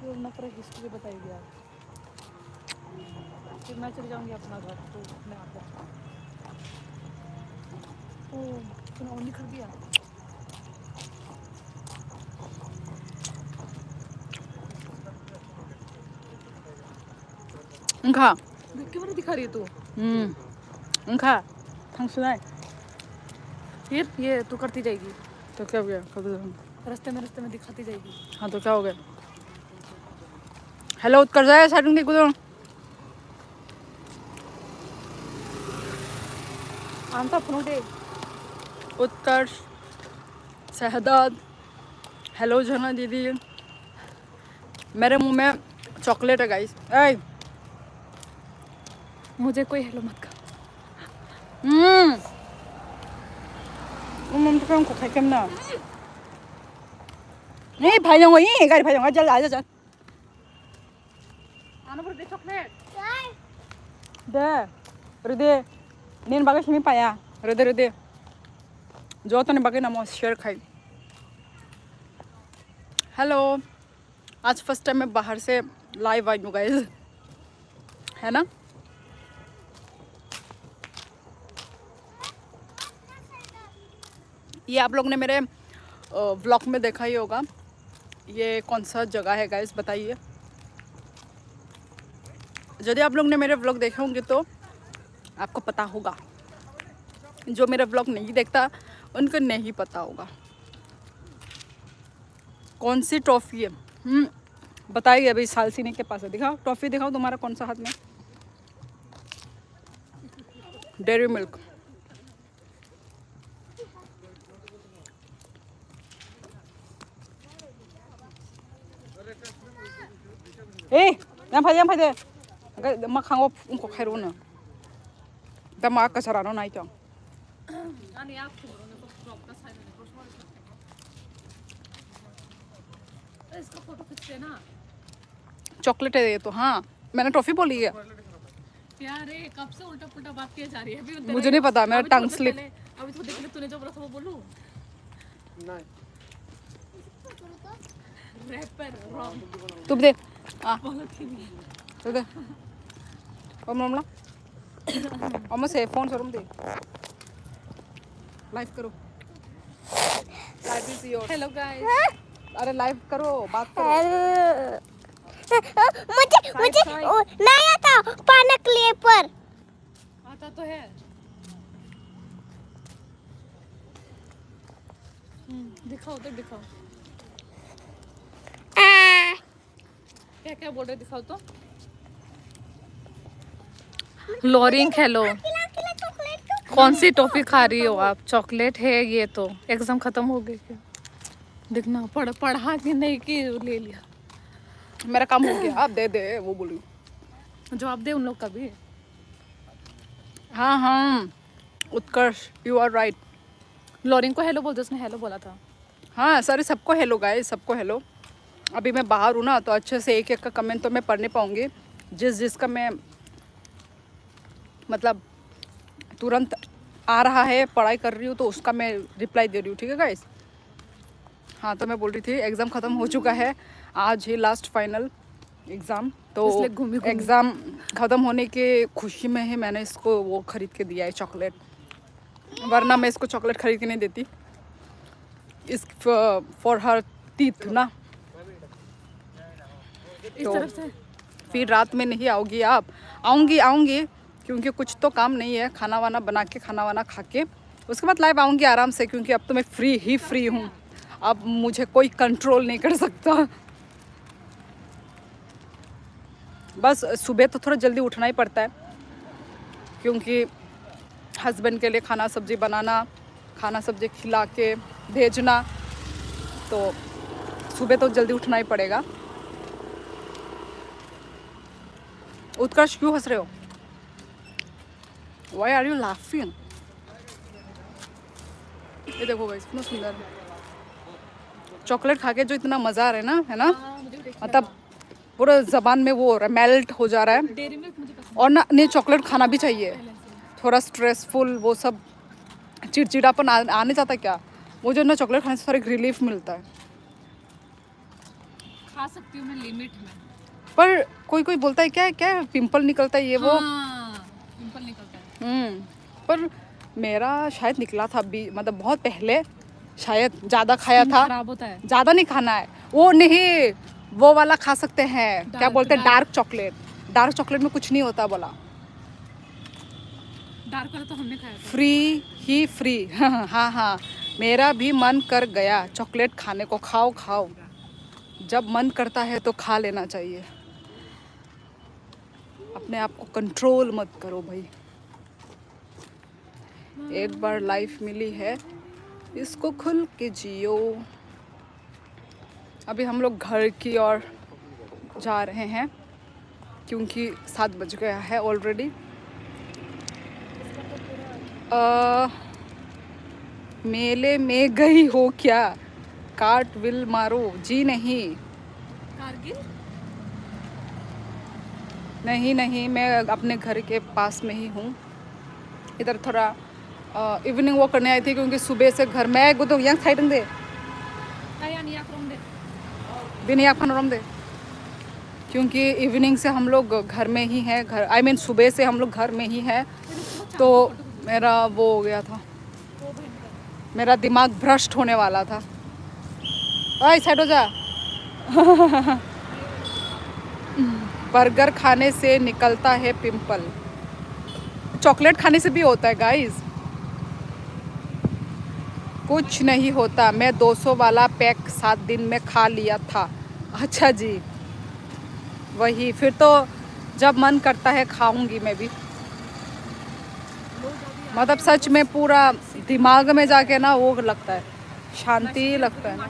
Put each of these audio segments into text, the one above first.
फिर ना पूरा हिस्ट्री बताएगी यार। फिर मैं चली जाऊँगी अपना घर तो अपने आप को। ओह तूने ऑन नहीं कर दिया। खा क्यों नहीं दिखा रही है तू? खा थांसुनाय फिर ये तू करती जाएगी तो क्या हो गया रास्ते में दिखाती जाएगी। हाँ तो क्या हो गया हेलो उत्कर्ष जाए साइड में कुछ आंता फ्रूटे उत्कर्ष शहदाद हेलो जना दीदी मेरे मुंह में चॉकलेट है गाइस ए मुझे कोई हेलो मत कर। तो कौन को खाई कम ना नहीं भाई जाऊंगा ये गाड़ी भाई जाऊंगा चल आ जा चल आना पर दे चॉकलेट दे रुदे नीन बागे शिमी पाया रुदे जो तो ने बागे ना शेयर खाई हेलो आज फर्स्ट टाइम मैं बाहर से लाइव आई हूँ गाइस है ना ये आप लोग ने मेरे व्लॉग में देखा ही होगा ये कौन सा जगह है गाइस बताइए यदि आप लोग ने मेरे व्लॉग देखे होंगे तो आपको पता होगा जो मेरा व्लॉग नहीं देखता उनको नहीं पता होगा कौन सी ट्रॉफी है बताइए अभी सालसीने के पास है दिखाओ ट्रॉफी दिखाओ तुम्हारा कौन सा हाथ में dairy milk yang phai de ma khango ko khairu na da ma ka sarano nai chong ani aap khubro ne तो प्रॉप का साइड में देखो इसका फोटो खींचते ना चॉकलेट है ये तो हाँ मैंने ट्रॉफी बोली है यार रे कब से उल्टा पुल्टा बात किए जा रही है अभी मुझे नहीं पता मेरा टंग स्लिप अभी थोड़ी देर पहले तूने जो बोला था वो बोलूं नहीं रैपर रॉन्ग तुम दे आ पॉलिथीन तुम दे ओमला ओम से फोन सरुम दे लाइव करो live is your hello guys अरे लाइव करो बात करो मुझे नहीं आता पाना क्लिपर आता तो है दिखाओ तो दिखाओ क्या क्या बोल रहे दिखाओ तो लॉरिंग हेलो कौन सी टॉफी खा रही हो आप चॉकलेट है ये तो एग्जाम खत्म हो गई क्या देखना पढ़ा कि नहीं कि ले लिया मेरा काम हो गया आप दे दे वो बोलूँ जवाब दे उन लोग का भी हाँ हाँ उत्कर्ष यू आर राइट लॉरिंग को हेलो बोलते उसने हेलो बोला था हाँ सारे सबको हेलो गाइस सबको हेलो अभी मैं बाहर हूँ ना तो अच्छे से एक एक का कमेंट तो मैं पढ़ नहीं पाऊँगी जिसका मैं मतलब तुरंत आ रहा है पढ़ाई कर रही हूँ तो उसका मैं रिप्लाई दे रही हूँ ठीक है गाइस हाँ तो मैं बोल रही थी एग्ज़ाम ख़त्म हो चुका है आज ही लास्ट फाइनल एग्ज़ाम तो एग्ज़ाम ख़त्म होने के खुशी में ही मैंने इसको वो ख़रीद के दिया है चॉकलेट वरना मैं इसको चॉकलेट खरीद के नहीं देती इस फॉर हर टीथ ना इस तो तरफ से फिर रात में नहीं आओगी आप आऊँगी क्योंकि कुछ तो काम नहीं है खाना वाना बना के खाना वाना खा के उसके बाद लाइव आऊँगी आराम से क्योंकि अब तो मैं फ्री हूँ अब मुझे कोई कंट्रोल नहीं कर सकता बस सुबह तो थोड़ा जल्दी उठना ही पड़ता है क्योंकि हस्बैंड के लिए खाना सब्जी बनाना खाना सब्जी खिला के भेजना तो सुबह तो जल्दी उठना ही पड़ेगा उत्कर्ष क्यों हंस रहे हो Why are you laughing? ये देखो गाइस कितना सुंदर चॉकलेट खा के जो इतना मज़ा आ रहा है ना है ना मतलब पूरा ज़बान में वो हो रहा है मेल्ट हो जा रहा है डेयरी मिल्क मुझे पसंद और ना नहीं चॉकलेट खाना भी चाहिए थोड़ा स्ट्रेसफुल वो सब चिड़चिड़ापन आने जाता क्या वो जो ना चॉकलेट खाने से थोड़ा रिलीफ मिलता है खा सकती हूँ मैं लिमिट में। पर कोई कोई बोलता है क्या क्या पिंपल निकलता है ये वो। हाँ, पिंपल निकलता है। पर मेरा शायद निकला था अभी, मतलब बहुत पहले, शायद ज़्यादा खाया था। खराब होता है। ज़्यादा नहीं खाना है वो, नहीं वो वाला खा सकते हैं, क्या बोलते हैं, डार्क चॉकलेट। डार्क चॉकलेट में कुछ नहीं होता बोला। डार्क वाला तो हमने खाया था। फ्री ही फ्री। हाँ हाँ, मेरा भी मन कर गया चॉकलेट खाने को। खाओ खाओ, जब मन करता है तो खा लेना चाहिए। अपने आप को कंट्रोल मत करो भाई। एक बार लाइफ मिली है, इसको खुल के जियो। अभी हम लोग घर की ओर जा रहे हैं क्योंकि 7 बज गया है ऑलरेडी। मेले में गई हो क्या? कार्ट विल मारो? जी नहीं कारगिल? नहीं नहीं, मैं अपने घर के पास में ही हूँ। इधर थोड़ा इवनिंग वॉक करने आई थी क्योंकि सुबह से घर में तो यहाँ साइड दे बिना खान दे, क्योंकि इवनिंग से हम लोग घर में ही हैं। घर आई मीन सुबह से हम लोग घर में ही हैं, तो मेरा वो हो गया था, मेरा दिमाग भ्रष्ट होने वाला था। ओए साइड हो जा। बर्गर खाने से निकलता है पिंपल, चॉकलेट खाने से भी होता है गाइस। कुछ नहीं होता, मैं 200 वाला पैक 7 दिन में खा लिया था। अच्छा जी, वही फिर तो जब मन करता है खाऊंगी मैं भी। मतलब सच में पूरा दिमाग में जाके ना वो लगता है, शांति लगता है ना।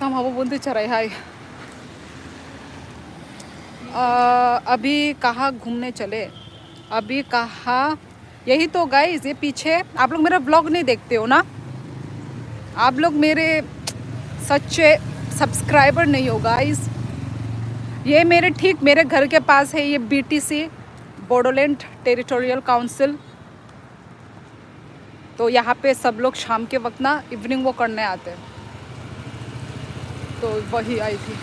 हम वो बोलते चल रहे हाय। अभी कहाँ घूमने चले? अभी कहाँ, यही तो गाइस, ये पीछे। आप लोग मेरा व्लॉग नहीं देखते हो ना, आप लोग मेरे सच्चे सब्सक्राइबर नहीं हो गाइस। ये मेरे ठीक मेरे घर के पास है ये BTC, बोडोलैंड टेरिटोरियल काउंसिल। तो यहाँ पे सब लोग शाम के वक्त ना इवनिंग वॉक करने आते हैं, तो वही आई थी।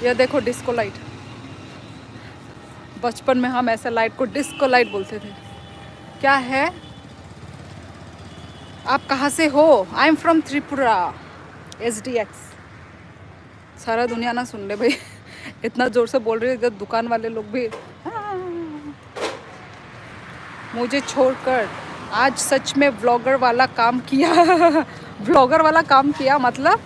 ये देखो डिस्को लाइट, बचपन में हम ऐसे लाइट को डिस्को लाइट बोलते थे। क्या है? आप कहाँ से हो? I am from Tripura, SDX। सारा दुनिया ना सुन ले भाई। इतना ज़ोर से बोल रही है, इधर दुकान वाले लोग भी। मुझे छोड़कर आज सच में व्लॉगर वाला काम किया। व्लॉगर वाला काम किया मतलब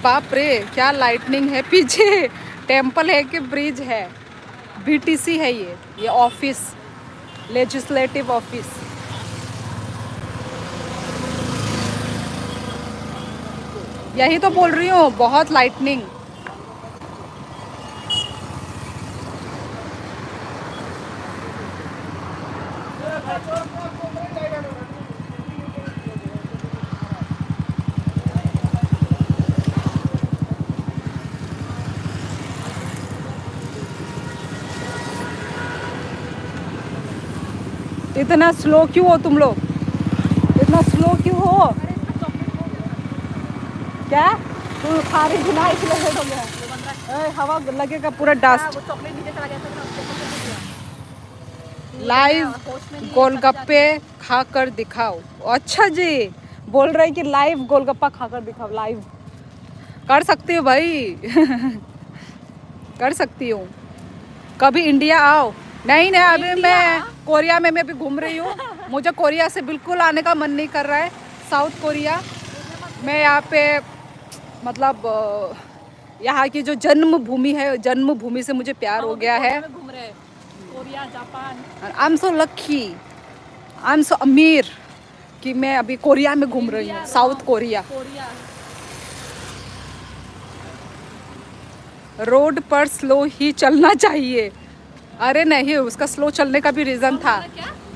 बाप रे, क्या लाइटनिंग है पीछे। टेंपल है कि ब्रिज है? BTC है ये ऑफिस, लेजिस्लेटिव ऑफिस। यही तो बोल रही हूँ, बहुत लाइटनिंग। इतना स्लो क्यों हो तुम लोग? इतना स्लो क्यों हो? क्या तू खा रही थी ना इसलिए लेट हो गया? हवा लगेगा पूरा डस्ट। लाइव गोलगप्पे खा कर दिखाओ। अच्छा जी, बोल रहे कि लाइव गोलगप्पा खा कर दिखाओ। लाइव कर सकती हूँ भाई। कर सकती हूँ, कभी इंडिया आओ। नहीं नहीं, अभी मैं कोरिया में मैं अभी घूम रही हूँ। मुझे कोरिया से बिल्कुल आने का मन नहीं कर रहा है, साउथ कोरिया। मैं यहाँ पे मतलब यहाँ की जो जन्मभूमि है, जन्मभूमि से मुझे प्यार हो गया है। Korea, Japan. I am so lucky, I am so अमीर कि मैं अभी कोरिया में घूम रही हूँ, साउथ कोरिया। रोड पर स्लो ही चलना चाहिए। अरे नहीं, उसका स्लो चलने का भी रीज़न था।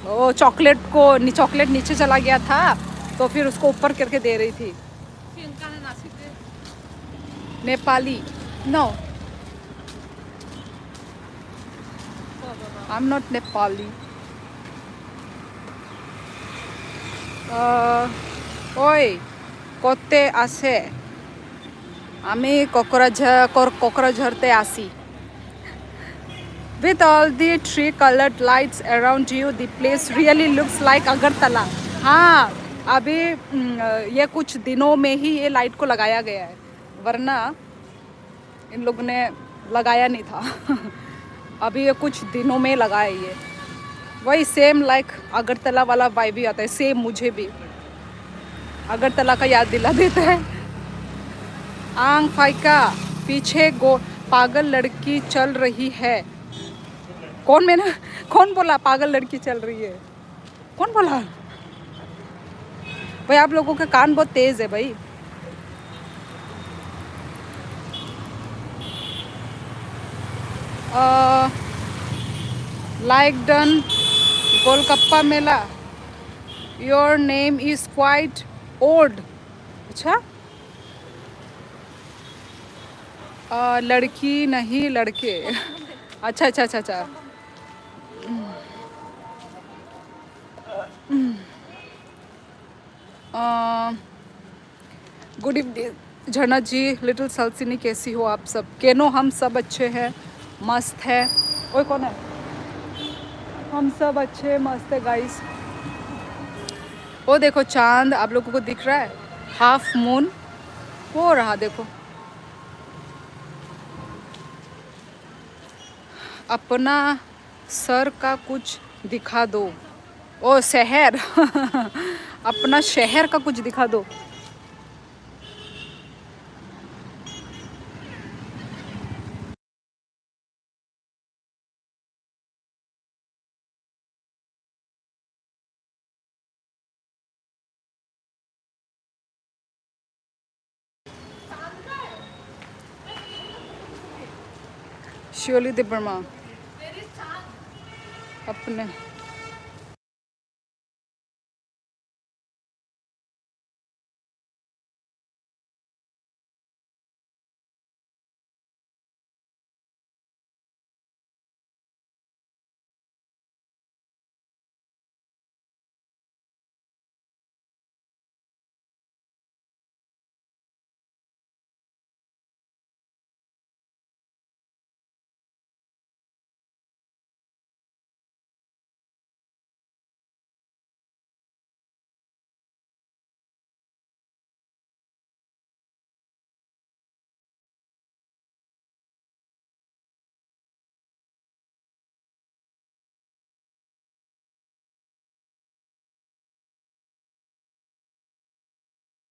वो चॉकलेट नीचे चला गया था, तो फिर उसको ऊपर करके दे रही थी। Nepali? No, I am not Nepali. ওই করতে আসে আমি কোকরাঝারতে আসি with all the three colored lights around you the place really looks like Agartala हाँ अभी ये कुछ दिनों में ही ये लाइट को लगाया गया है वरना इन लोगों ने लगाया नहीं था अभी ये कुछ दिनों में लगा है ये वही सेम लाइक अगरतला वाला वाइब भी आता है सेम मुझे भी अगरतला का याद दिला देता है आंग फाइका पीछे पागल लड़की चल रही है कौन बोला पागल लड़की चल रही है कौन बोला भाई आप लोगों के कान बहुत तेज है भाई like done golgappa Mela your name is quite old अच्छा लड़की नहीं लड़के अच्छा अच्छा अच्छा अच्छा गुड इवनिंग झरना जी लिटिल सल्सिनी कैसी हो आप सब केनो हम सब अच्छे हैं मस्त है ओए कौन है हम सब अच्छे मस्त है गाइस वो देखो चांद आप लोगों को दिख रहा है हाफ मून हो रहा देखो अपना सर का कुछ दिखा दो ओ शहर अपना शहर का कुछ दिखा दो शियोली दे बर्मा अपने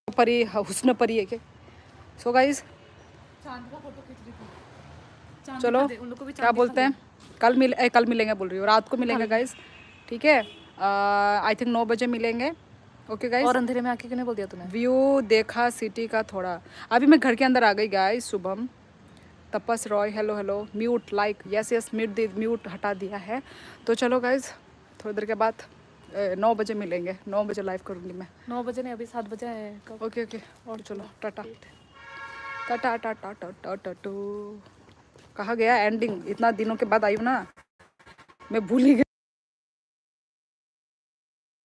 परी हुस्न परी है क्या सो गाइस चलो क्या बोलते हैं कल मिलेंगे बोल रही हूँ रात को मिलेंगे गाइस ठीक है आई थिंक 9 बजे मिलेंगे ओके गाइस और अंधेरे में आके क्यों नहीं बोल दिया तूने व्यू देखा सिटी का थोड़ा अभी मैं घर के अंदर आ गई guys Shubham Tapas Roy hello hello mute like yes yes mute हटा दिया है तो चलो गाइस थोड़ी देर के बाद 9 बजे मिलेंगे 9 बजे लाइव करूँगी मैं 9 बजे नहीं अभी 7 बजे है कब ओके ओके और चलो टाटा टाटा टाटा टाटा टाटू कहाँ गया एंडिंग इतना दिनों के बाद आई हूँ ना मैं भूल ही गई